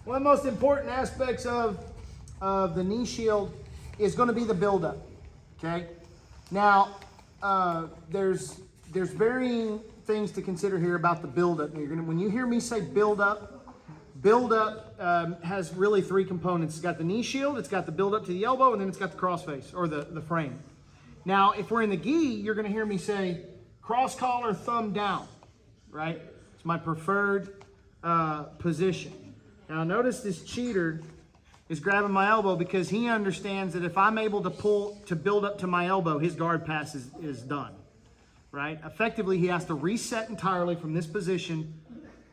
One of the most important aspects of the knee shield is going to be the buildup. Okay. Now, there's varying things to consider here about the buildup. When you hear me say buildup has really three components. It's got the knee shield, it's got the buildup to the elbow, and then it's got the crossface or the frame. Now, if we're in the gi, you're going to hear me say cross collar, thumb down. Right? It's my preferred position. Now, notice this cheater is grabbing my elbow because he understands that if I'm able to build up to my elbow, his guard pass is done, right? Effectively, he has to reset entirely from this position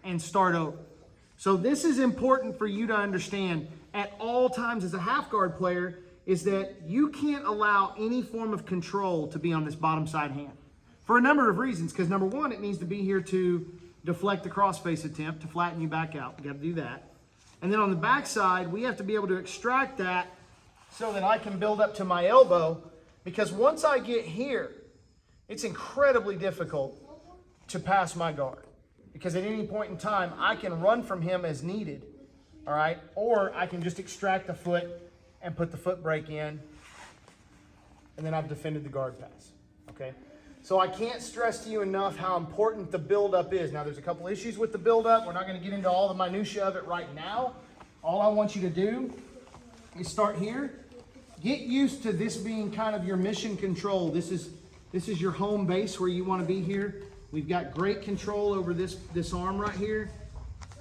and start over. So this is important for you to understand at all times as a half guard player, is that you can't allow any form of control to be on this bottom side hand for a number of reasons. Because number one, it needs to be here to deflect the crossface attempt, to flatten you back out. We got to do that. And then on the back side, we have to be able to extract that so that I can build up to my elbow, because once I get here, it's incredibly difficult to pass my guard, because at any point in time, I can run from him as needed, all right? Or I can just extract the foot and put the foot brake in, and then I've defended the guard pass, okay? So I can't stress to you enough how important the buildup is. Now, there's a couple issues with the buildup. We're not going to get into all the minutia of it right now. All I want you to do is start here. Get used to this being kind of your mission control. This is your home base where you want to be here. We've got great control over this arm right here.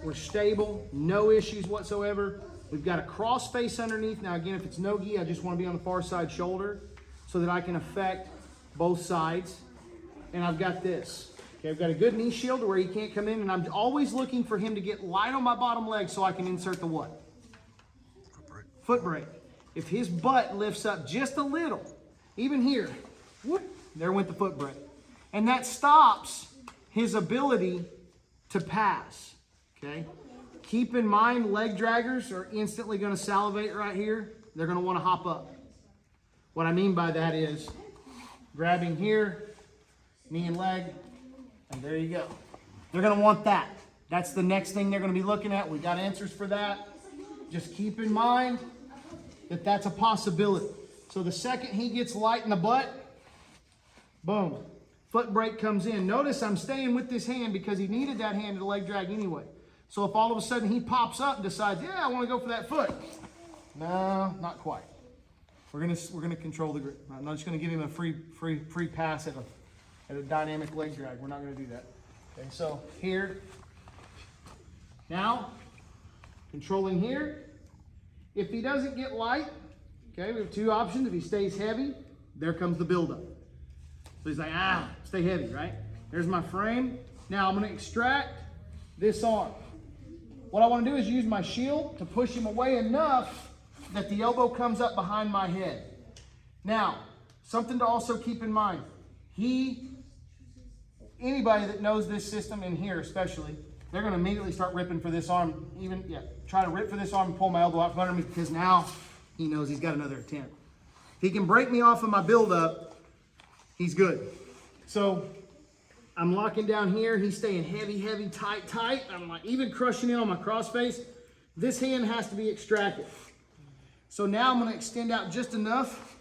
We're stable, no issues whatsoever. We've got a cross face underneath. Now, again, if it's no gi, I just want to be on the far side shoulder so that I can affect both sides. And I've got this. Okay, I've got a good knee shield where he can't come in, and I'm always looking for him to get light on my bottom leg so I can insert the what? Foot brake. If his butt lifts up just a little, even here, whoop, there went the foot brake. And that stops his ability to pass. Okay? Keep in mind, leg draggers are instantly going to salivate right here. They're going to want to hop up. What I mean by that is grabbing here, knee and leg, and there you go. They're going to want that. That's the next thing they're going to be looking at. We got answers for that. Just keep in mind that that's a possibility. So the second he gets light in the butt, boom, foot brake comes in. Notice I'm staying with this hand because he needed that hand to leg drag anyway. So if all of a sudden he pops up and decides, yeah, I want to go for that foot. No, not quite. We're gonna control the grip. I'm not just gonna give him a free pass at a dynamic leg drag. We're not gonna do that. Okay, so here, now, controlling here. If he doesn't get light, okay, we have two options. If he stays heavy, there comes the buildup. So he's like, stay heavy, right? There's my frame. Now I'm gonna extract this arm. What I want to do is use my shield to push him away enough that the elbow comes up behind my head. Now, something to also keep in mind. Anybody that knows this system in here especially, they're going to immediately start ripping for this arm. Try to rip for this arm and pull my elbow out from under me, because now he knows he's got another attempt. If he can break me off of my buildup, he's good. So I'm locking down here. He's staying heavy, heavy, tight, tight. I'm like even crushing in on my crossface. This hand has to be extracted. So now I'm going to extend out just enough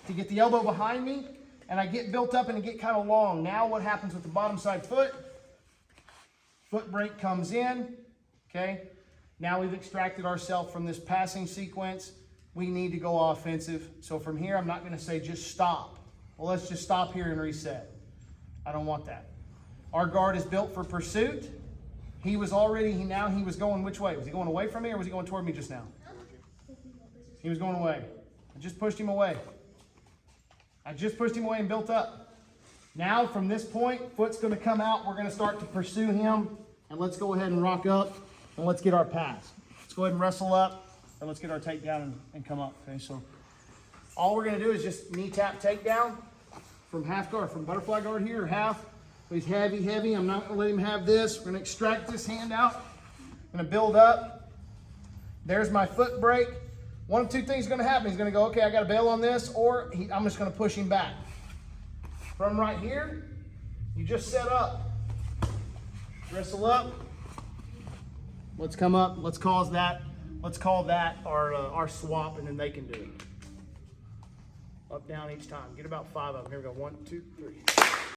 to get the elbow behind me, and I get built up and I get kind of long. Now what happens with the bottom side foot? Foot brake comes in, okay? Now we've extracted ourselves from this passing sequence. We need to go offensive. So from here, I'm not going to say just stop. Well, let's just stop here and reset. I don't want that. Our guard is built for pursuit. He was going which way? Was he going away from me, or was he going toward me just now? He was going away. I just pushed him away. And built up. Now from this point, foot's going to come out. We're going to start to pursue him. And let's go ahead and rock up, and let's get our pass. Let's go ahead and wrestle up, and let's get our takedown and come up. Okay, so all we're going to do is just knee tap takedown from half guard, from butterfly guard here, or half. So he's heavy, heavy. I'm not going to let him have this. We're going to extract this hand out. I'm going to build up. There's my foot brake. One of two things is going to happen. He's going to go, okay, I got to bail on this, or I'm just going to push him back. From right here, you just set up. Wrestle up. Let's come up. Let's cause that Let's call that our swap, and then they can do it. Up, down each time. Get about 5 of them. Here we go. 1, 2, 3.